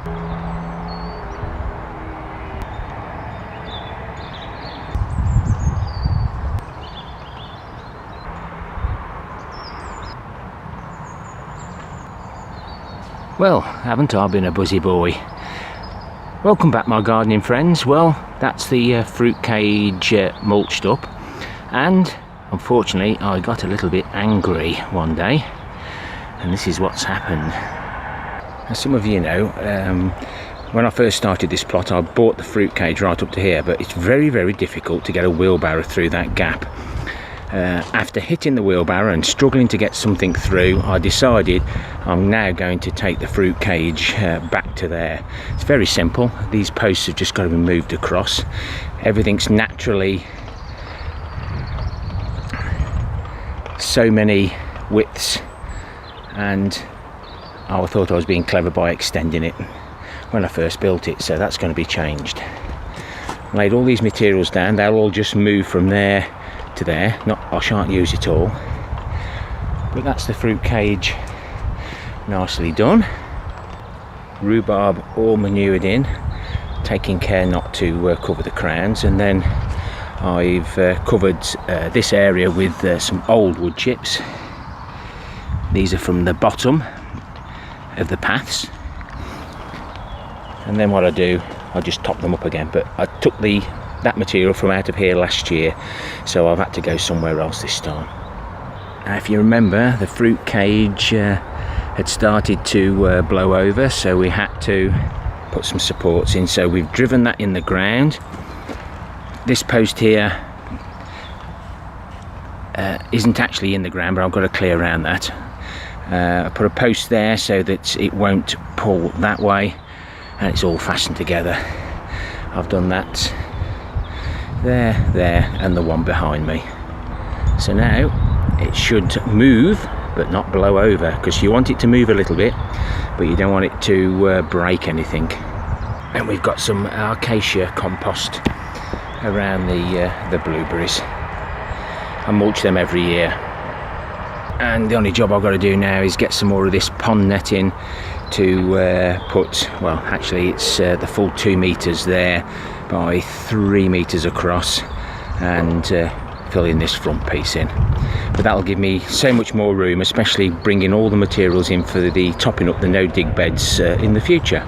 Well, haven't I been a busy boy? Welcome back, my gardening friends. Well, that's the fruit cage mulched up, and unfortunately I got a little bit angry one day, and this is what's happened. As some of you know, when I first started this plot I bought the fruit cage right up to here, but it's very, very difficult to get a wheelbarrow through that gap. After hitting the wheelbarrow and struggling to get something through, I decided I'm now going to take the fruit cage back to there. It's very simple. These posts have just got to be moved across. Everything's naturally so many widths, and I thought I was being clever by extending it when I first built it, so that's going to be changed. Laid all these materials down, they'll all just move from there to there. I shan't use it all, but that's the fruit cage nicely done. Rhubarb all manured in, taking care not to cover the crowns, and then I've covered this area with some old wood chips. These are from the bottom of the paths, and then what I do, I just top them up again, but I took that material from out of here last year, so I've had to go somewhere else this time. Now, if you remember, the fruit cage had started to blow over, so we had to put some supports in, so we've driven that in the ground. This post here isn't actually in the ground, but I've got to clear around that. I put a post there so that it won't pull that way, and it's all fastened together. I've done that there, and the one behind me. So now it should move but not blow over, because you want it to move a little bit, but you don't want it to break anything. And we've got some acacia compost around the blueberries. I mulch them every year, and the only job I've got to do now is get some more of this pond netting to put, well, actually it's the full 2 meters there by 3 meters across, and fill in this front piece in. But that'll give me so much more room, especially bringing all the materials in for the topping up the no dig beds in the future.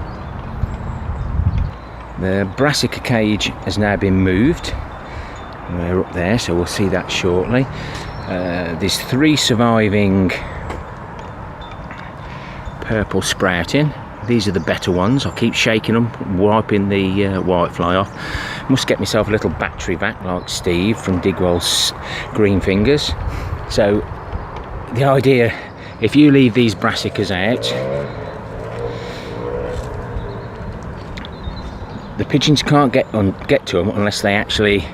The Brassica cage has now been moved. We're up there, so we'll see that shortly. There's 3 surviving purple sprouting. These are the better ones. I'll keep shaking them, wiping the whitefly off. Must get myself a little battery vac like Steve from Digwell's Green Fingers. So the idea, if you leave these brassicas out, the pigeons can't get to them unless they actually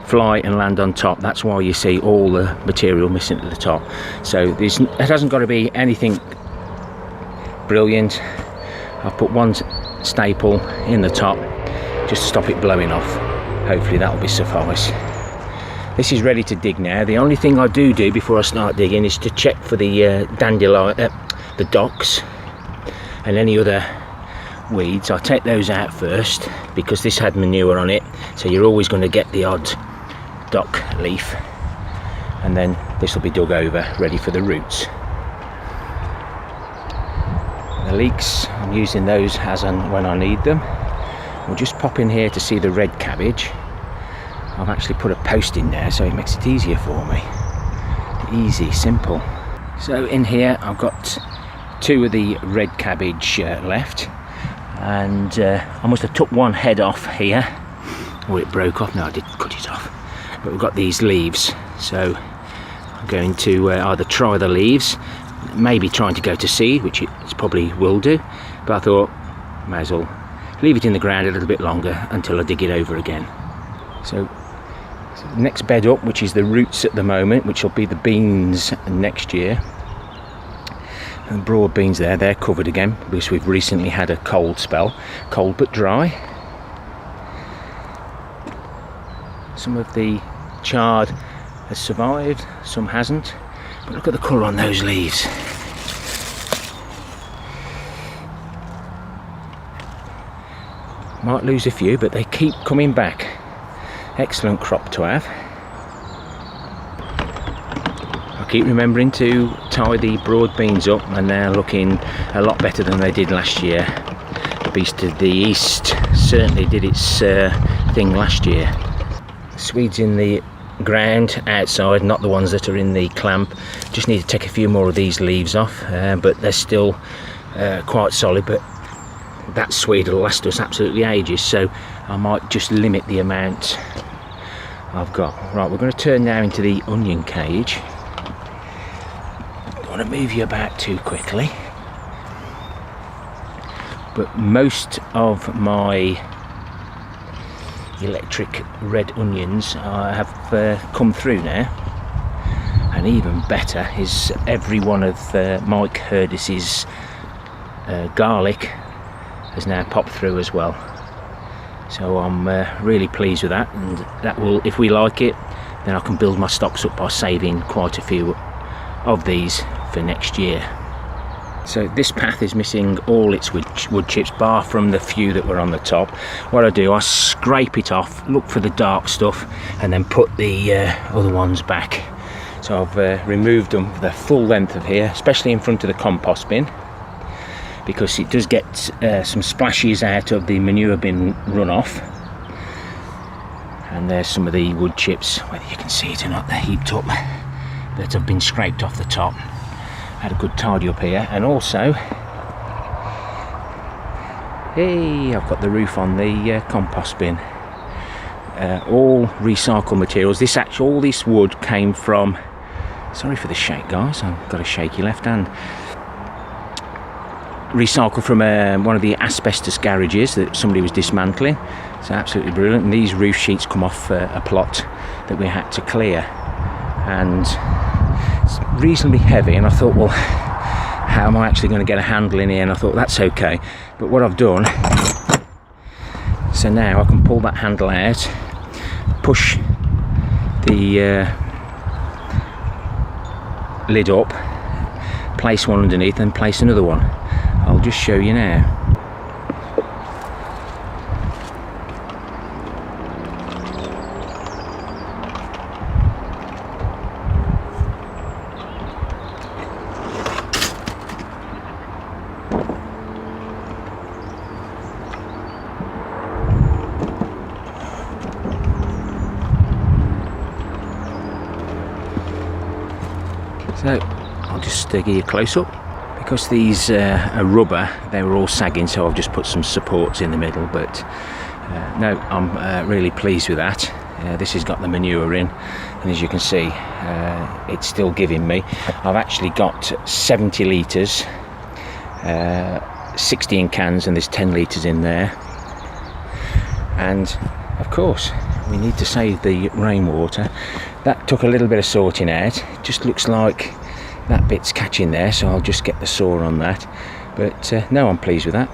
fly and land on top. That's why you see all the material missing at the top. So it hasn't got to be anything brilliant. I've put one staple in the top just to stop it blowing off. Hopefully that'll be suffice. This is ready to dig now. The only thing I do before I start digging is to check for the dandelion, the docks and any other weeds. I take those out first because this had manure on it, so you're always going to get the odd dock leaf, and then this will be dug over ready for the roots. The leeks, I'm using those as and when I need them. We'll just pop in here to see the red cabbage. I've actually put a post in there so it makes it easier for me. Easy, simple. So in here I've got 2 of the red cabbage left, and I must have took one head off here, or it broke off. No, I didn't cut it off, but we've got these leaves, so I'm going to either try the leaves, maybe trying to go to seed, which it probably will do, but I thought may as well leave it in the ground a little bit longer until I dig it over again. So next bed up, which is the roots at the moment, which will be the beans next year. And broad beans there, they're covered again because we've recently had a cold spell, cold but dry. Some of the chard has survived, some hasn't, but look at the colour on those leaves. Might lose a few, but they keep coming back. Excellent crop to have. I keep remembering to tie the broad beans up, and they're looking a lot better than they did last year. The beast of the east certainly did its thing last year. Swedes in the ground outside, not the ones that are in the clamp. Just need to take a few more of these leaves off, but they're still quite solid. But that Swede will last us absolutely ages, so I might just limit the amount I've got. Right, we're going to turn now into the onion cage. Don't want to move you about too quickly, but most of my electric red onions have come through now, and even better is every one of Mike Hurdis's garlic has now popped through as well. So I'm really pleased with that, and that will, if we like it, then I can build my stocks up by saving quite a few of these for next year. So this path is missing all its wood chips, bar from the few that were on the top. What I do, I scrape it off, look for the dark stuff, and then put the other ones back. So I've removed them the full length of here, especially in front of the compost bin, because it does get some splashes out of the manure bin runoff. And there's some of the wood chips, whether you can see it or not, they're heaped up, that have been scraped off the top. Had a good tidy up here, and also, hey, I've got the roof on the compost bin. All recycled materials. All this wood came from, sorry for the shake guys, I've got a shaky left hand. Recycled from one of the asbestos garages that somebody was dismantling. It's absolutely brilliant. And these roof sheets come off a plot that we had to clear, and it's reasonably heavy, and I thought, well, how am I actually going to get a handle in here? And I thought, that's okay. But what I've done, so now I can pull that handle out, push the lid up, place one underneath, and place another one. I'll just show you now. So I'll just give you a close up. Because these are rubber, they were all sagging, so I've just put some supports in the middle. But no, I'm really pleased with that. This has got the manure in, and as you can see, it's still giving me. I've actually got 70 litres, 60 in cans, and there's 10 litres in there. And of course, we need to save the rainwater. That took a little bit of sorting out. It just looks like that bit's catching there, so I'll just get the saw on that. But no, I'm pleased with that.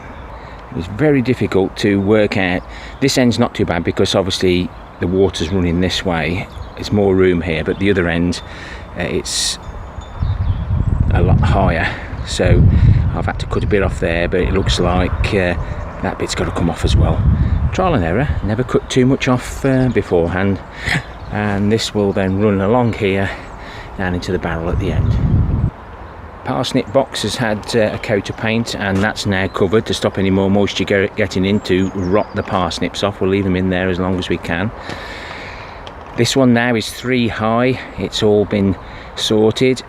It was very difficult to work out. This end's not too bad because obviously the water's running this way. There's more room here, but the other end, it's a lot higher. So I've had to cut a bit off there, but it looks like that bit's got to come off as well. Trial and error, never cut too much off beforehand. And this will then run along here down into the barrel at the end. Parsnip box has had a coat of paint, and that's now covered to stop any more moisture getting in to rot the parsnips off. We'll leave them in there as long as we can. This one now is 3 high. It's all been sorted,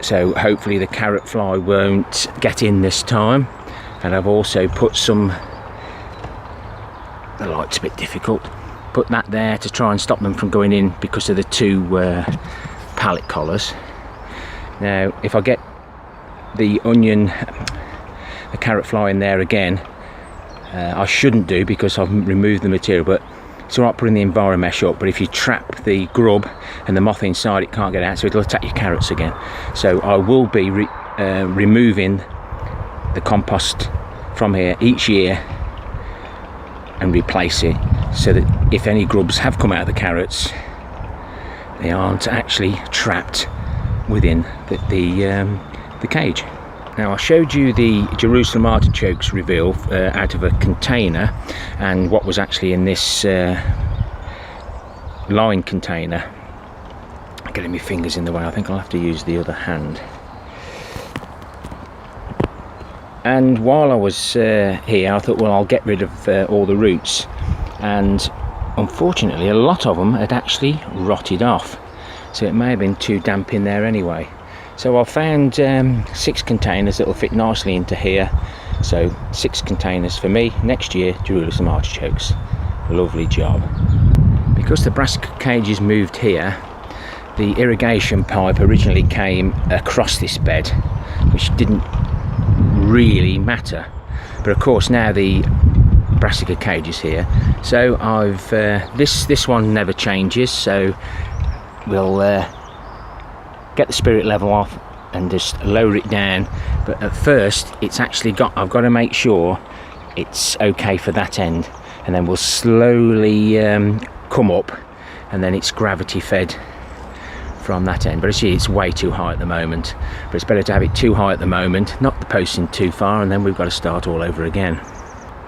so hopefully the carrot fly won't get in this time. And I've also put some, the light's a bit difficult, put that there to try and stop them from going in because of the 2 pallet collars. Now if I get the carrot fly in there again, I shouldn't do because I've removed the material, but it's alright putting the enviromesh up, but if you trap the grub and the moth inside, it can't get out, so it'll attack your carrots again. So I will be removing the compost from here each year and replace it, so that if any grubs have come out of the carrots, they aren't actually trapped within the cage. Now I showed you the Jerusalem artichokes reveal out of a container, and what was actually in this lined container. Getting my fingers in the way, I think I'll have to use the other hand. And while I was here, I thought, well, I'll get rid of all the roots, and unfortunately a lot of them had actually rotted off, so it may have been too damp in there anyway. So I found 6 containers that will fit nicely into here. So 6 containers for me next year, Jerusalem artichokes. Lovely job. Because the brassica cages moved here, the irrigation pipe originally came across this bed, which didn't really matter. But of course now the brassica cage is here, so I've this one never changes, so we'll get the spirit level off and just lower it down. But at first it's actually I've got to make sure it's okay for that end, and then we'll slowly come up, and then it's gravity fed from that end. But actually it's way too high at the moment, but it's better to have it too high at the moment, not the posting too far, and then we've got to start all over again.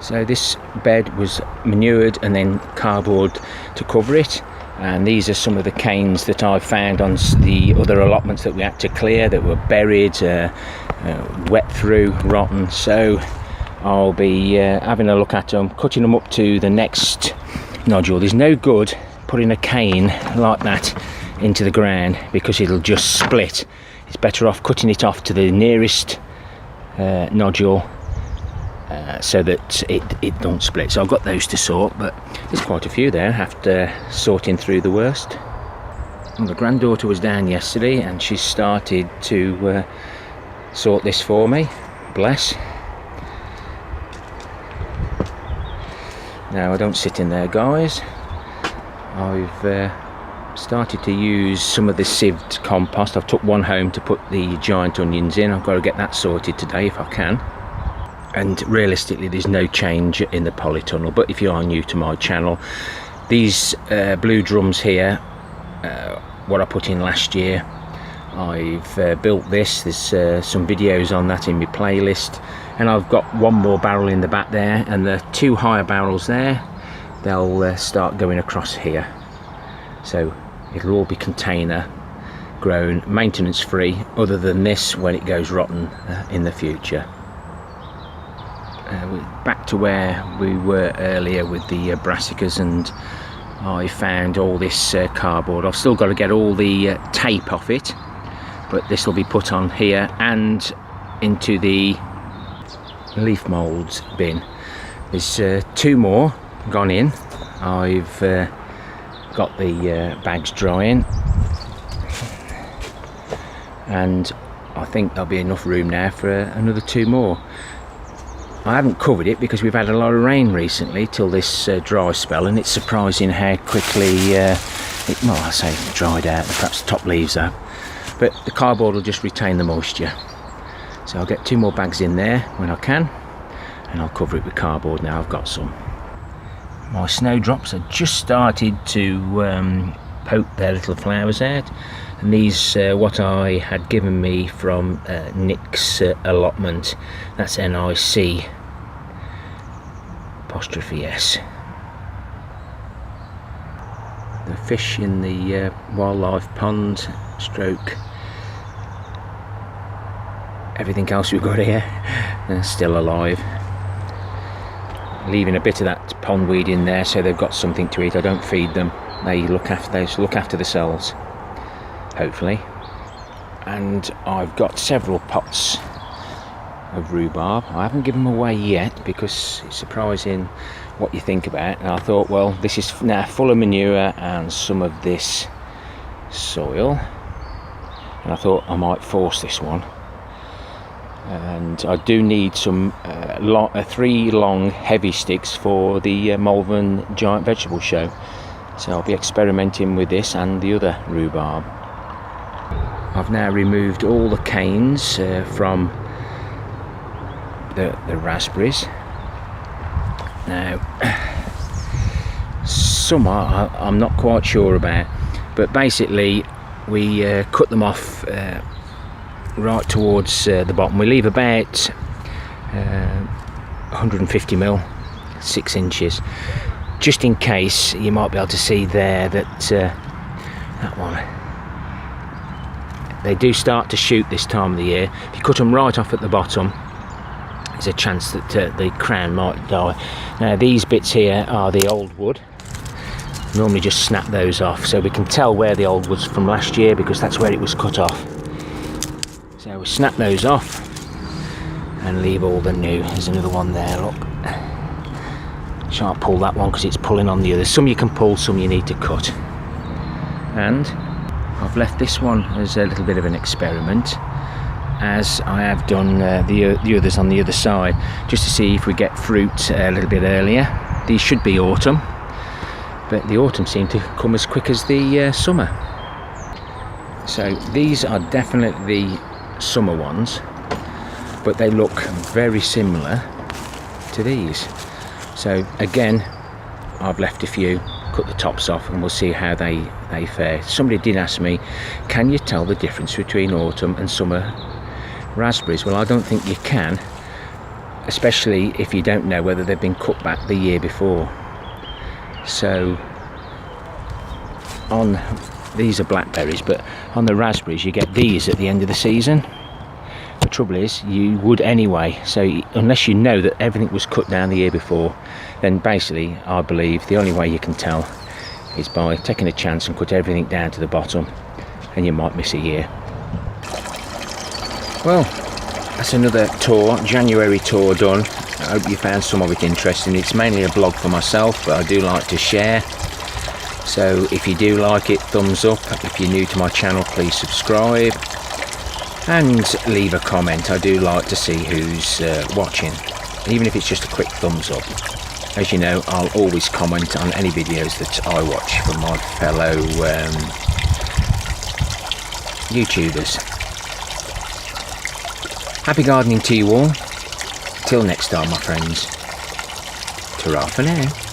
So this bed was manured and then cardboard to cover it, and these are some of the canes that I found on the other allotments that we had to clear, that were buried, wet through, rotten. So I'll be having a look at them, cutting them up to the next nodule. There's no good putting a cane like that into the ground because it'll just split. It's better off cutting it off to the nearest nodule so that it don't split. So I've got those to sort, but there's quite a few there after sorting through the worst. And the granddaughter was down yesterday and she started to sort this for me, bless. Now I don't sit in there, guys. I've started to use some of the sieved compost. I've took one home to put the giant onions in. I've got to get that sorted today if I can. And realistically there's no change in the polytunnel, but if you are new to my channel, these blue drums here, what I put in last year, I've built this. There's some videos on that in my playlist, and I've got one more barrel in the back there, and the 2 higher barrels there, they'll start going across here. So it'll all be container grown, maintenance free, other than this when it goes rotten in the future. Back to where we were earlier with the brassicas, and I found all this cardboard. I've still got to get all the tape off it, but this will be put on here and into the leaf moulds bin. There's 2 more gone in. I've got the bags drying, and I think there'll be enough room now for another 2 more. I haven't covered it because we've had a lot of rain recently till this dry spell, and it's surprising how quickly well, I say dried out, perhaps the top leaves are, but the cardboard will just retain the moisture. So I'll get 2 more bags in there when I can, and I'll cover it with cardboard now I've got some. My snowdrops have just started to poke their little flowers out, and these what I had given me from Nick's allotment. That's NIC apostrophe S. The fish in the wildlife pond stroke everything else we've got here, they're still alive. Leaving a bit of that pondweed in there so they've got something to eat. I don't feed them. They look after themselves, hopefully. And I've got several pots of rhubarb. I haven't given them away yet because it's surprising what you think about. And I thought, well, this is now full of manure and some of this soil, and I thought I might force this one. And I do need some 3 long heavy sticks for the Malvern Giant Vegetable Show. So I'll be experimenting with this and the other rhubarb. I've now removed all the canes from the raspberries. Now, some I'm not quite sure about, but basically we cut them off right towards the bottom. We leave about 150 mil, 6 inches, just in case. You might be able to see there that that one, they do start to shoot this time of the year. If you cut them right off at the bottom, there's a chance that the crown might die. Now these bits here are the old wood. Normally just snap those off, so we can tell where the old wood's from last year because that's where it was cut off. So we snap those off and leave all the new. There's another one there, look. Shan't pull that one because it's pulling on the others. Some you can pull, some you need to cut. And I've left this one as a little bit of an experiment, as I have done the others on the other side, just to see if we get fruit a little bit earlier. These should be autumn, but the autumn seem to come as quick as the summer. So these are definitely summer ones, but they look very similar to these. So again, I've left a few, cut the tops off, and we'll see how they fare. Somebody did ask me, can you tell the difference between autumn and summer raspberries? Well, I don't think you can, especially if you don't know whether they've been cut back the year before. So on these are blackberries, but on the raspberries you get these at the end of the season. The trouble is, you would anyway, so unless you know that everything was cut down the year before, then basically I believe the only way you can tell is by taking a chance and cut everything down to the bottom, and you might miss a year. Well, that's another tour, January tour done. I hope you found some of it interesting. It's mainly a blog for myself, but I do like to share. So if you do like it, thumbs up. If you're new to my channel, please subscribe and leave a comment. I do like to see who's watching, even if it's just a quick thumbs up. As you know, I'll always comment on any videos that I watch from my fellow YouTubers. Happy gardening to you all. Till next time, my friends. Ta-ra for now.